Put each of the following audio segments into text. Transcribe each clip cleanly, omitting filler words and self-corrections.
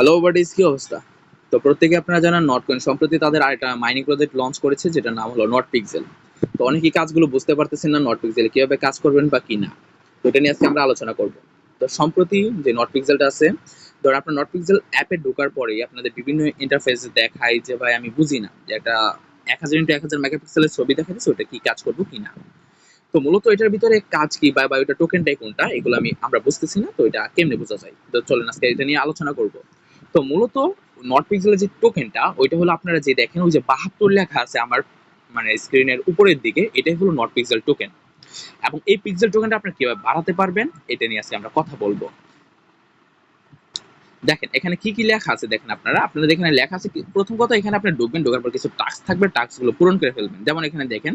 Hello buddies, কি অবস্থা? তো প্রত্যেকে আপনারা জানেন নটকয়েন সম্প্রতি তাদের আরেকটা মাইনিং প্রজেক্ট লঞ্চ করেছে, যেটার নাম হলো নট পিক্সেল। তো অনেকেই কাজগুলো বুঝতে পারতেছেন না নট পিক্সেলে কিভাবে কাজ করবেন বা কি না। তো এটা নিয়ে আজকে আমরা আলোচনা করব। তো সম্প্রতি যে নট পিক্সেলটা আছে, ধর আপনার নট পিক্সেল অ্যাপে ঢোকার পরেই আপনাদের বিভিন্ন ইন্টারফেস দেখায় যে ভাই আমি বুঝি না যে একটা 1000x1000 মেগাপিক্সেলের ছবি দেখা যাচ্ছে, ওটা কি কাজ করবো কিনা। তো মূলত এটার ভিতরে কাজ কি বা ওটা টোকেনটাই কোনটা, এগুলো আমরা বুঝতেছি না। তো এটা কেমনে বোঝা যায়, তো চলেন আজকে এটা নিয়ে আলোচনা করব। তো মূলত নট পিক্সেলের যে টোকেনটা, ওইটা হলো আপনারা যে দেখেন ওই যে 72 লেখা আছে আমার মানে স্ক্রিনের উপরের দিকে, এটাই হলো নট পিক্সেল টোকেন। এবং এই পিক্সেল টোকেনটা আপনারা কিভাবে বাড়াতে পারবেন এটা নিয়ে আজকে আমরা কথা বলবো। দেখেন এখানে কি কি লেখা আছে, দেখেন আপনাদের এখানে লেখা আছে প্রথম কথা, এখানে আপনি ঢুকবেন, ঢোকার পর কিছু টাস্ক থাকবে, টাস্ক গুলো পূরণ করে ফেলবেন। যেমন এখানে দেখেন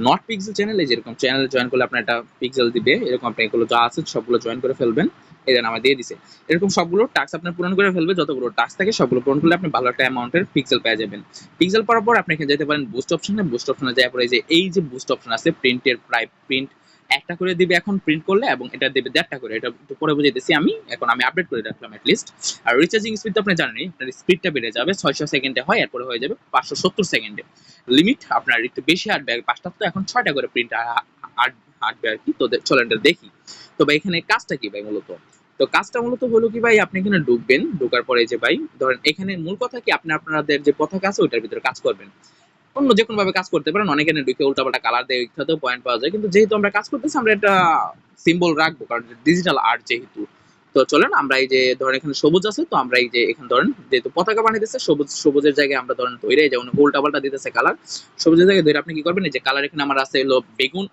নট পিক্সেল চ্যানেল, এই যেরকম চ্যানেল জয়েন করলে আপনার একটা পিক্সেল দিবে, এরকম আপনি এগুলো যা আছে সবগুলো জয়েন করে ফেলবেন। এই দেন আমার দিয়ে দিছে, এরকম সবগুলো টাস্ক আপনি পূরণ করে ফেলবে। যতগুলো টাস্ক থাকে সবগুলো পূরণ করলে আপনি ভালো একটা অ্যামাউন্টের পিক্সেল পেয়ে যাবেন। পিক্সেল পাওয়ার পর আপনি এখানে যেতে পারেন বুস্ট অপশনে। বুস্ট অপশনে যাওয়ার পরে এই যে বুস্ট অপশন আছে, প্রিন্টের প্রায় প্রিন্ট একটা করে দিবে এখন প্রিন্ট করলে, এবং এটা দেবে 1.5টা করে। এটা একটু পরে বুঝাইতেছি আমি, এখন আমি আপডেট করে রাখলাম লিস্ট। আর রিচার্জিং স্পিড তো আপনি জানেনই, আপনার স্পিডটা বেড়ে যাবে 600 সেকেন্ডে হয়, এরপরে হয়ে যাবে 570 সেকেন্ডে। লিমিট আপনার একটু বেশি হাঁটবে, 5টা তো এখন 6টা করে প্রিন্ট হাঁটবে আর কি। তো চলেন এটা দেখি। তো ভাই এখানে কাজটা কি ভাই মূলত, তো কাজটা মূলত হলো কি ভাই, আপনি এখানে ঢুকবেন, ঢোকার পরে যে ভাই ধরেন এখানে মূল কথা কি, আপনি আপনাদের যে পতাকা আছে ওইটার ভিতরে কাজ করবেন। অন্য যে কোনো ভাবে কাজ করতে পারেন, অনেকে ঢুকে উল্টাপাল্টা কালার দিয়ে ওইটাতেও পয়েন্ট পাওয়া যায়, কিন্তু যেহেতু আমরা কাজ করতেছি আমরা এটা সিম্বল রাখবো, কারণ ডিজিটাল আর্ট যেহেতু। তো চলেন আমরা এই যে ধরেন এখানে সবুজ আছে, তো আমরা এই যে এখানে ধরেন যেহেতু পতাকা বানাইতেছে, সবুজের জায়গায় আমরা ধরেন ধরে যেমন উল্টাপাল্টা দিতেছে কালার, সবুজের জায়গায় ধরে আপনি কি করবেন, এই যে কালার এখানে আমার আছে হলো বেগুন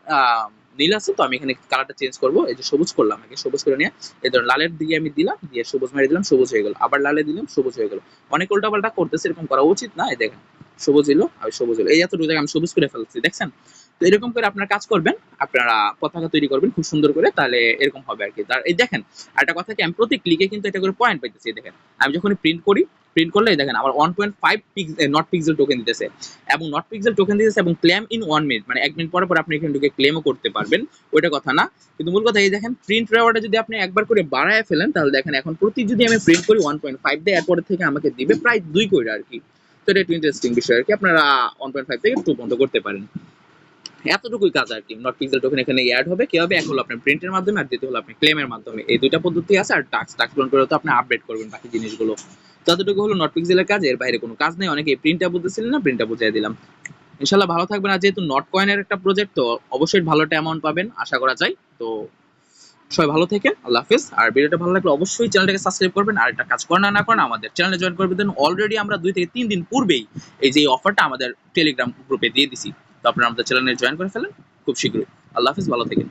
নীল আছে, তো আমি এখানে কালারটা চেঞ্জ করবো। এই যে সবুজ করলাম, আগে সবুজ করে নিয়ে এই ধরেন লালের দিকে আমি দিলাম, দিয়ে সবুজ মেরে দিলাম, সবুজ হয়ে গেল। আবার লালে দিলাম, সবুজ হয়ে গেল। অনেক উল্টাপাল্টা করতেছে, এরকম করা উচিত না। এই দেখেন সবুজ এলো আর সবুজ এলো, এই এতটুকু জায়গায় আমি সবুজ করে ফেলছি, দেখছেন? তো এরকম করে আপনারা কাজ করবেন, আপনারা পতাকা তৈরি করবেন খুব সুন্দর করে, তাহলে এরকম হবে আর কি। তার এই দেখেন একটা কথা কি, আমি প্রতি ক্লিকে কিন্তু এটা করে পয়েন্ট পাইতেছি। দেখেন আমি যখন প্রিন্ট করি, প্রিন্ট করলে দেখেন আমার 1.5 নট পিক্সেল টোকেন দিতেছে, এবং নট পিক্সেল টোকেন দিতেছে, এবং ক্লেম ইন 1 মিনিট, মানে 1 মিনিট পরে পরে আপনি এখানে ঢুকে ক্লেমও করতে পারবেন। ওইটা কথা না, কিন্তু মূল কথা এই দেখেন প্রিন্ট রেওয়ার্ডটা যদি আপনি একবার করে বাড়ায় ফেলেন, তাহলে দেখেন এখন প্রতি যদি আমি প্রিন্ট করি 1.5 দেয়, এরপরে থেকে আমাকে দিবে প্রায় 2 করে আর কি। তো এটা একটু ইন্টারেস্টিং বিষয় আর কি, আপনারা 1.5 থেকে 2 পর্যন্ত করতে পারেন। এতটুকুই কাজ আর কি। নট পিক্সেল টোকেন এখানে অ্যাড হবে, কি হবে, এক হলো আপনার প্রিন্টের মাধ্যমে, আর দ্বিতীয় হলো আপনি ক্লেমের মাধ্যমে। এই দুইটা পদ্ধতি আছে। আর টাস্ক পূরণ করে তো আপনি আপডেট করবেন বাকি জিনিসগুলো। যতটুকু হলো নট পিক্সেলের কাজ, এর বাইরে কোনো কাজ নেই। অনেকে প্রিন্টটা বুঝতেছিলেন না, প্রিন্টটা বুঝিয়ে দিলাম। ইনশাল্লাহ ভালো থাকবেন। আর যেহেতু নট কয়েনের একটা প্রজেক্ট, তো অবশ্যই ভালো একটা অ্যামাউন্ট পাবেন আশা করা যায়। তো সবাই ভালো থাকেন, আল্লাহ হাফেজ। আর ভিডিওটা ভালো লাগলে অবশ্যই চ্যানেলটাকে সাবস্ক্রাইব করবেন, আর একটা কাজ করেন না করেন আমাদের চ্যানেলে জয়েন করে দেন। অলরেডি আমরা 2 থেকে 3 দিন পূর্বেই এই যে অফারটা আমাদের টেলিগ্রাম গ্রুপে দিয়ে দিছি, তো আপনারা আমাদের চ্যানেলে জয়েন করে ফেলেন খুব শীঘ্রই। আল্লাহ হাফেজ, ভালো থাকেন।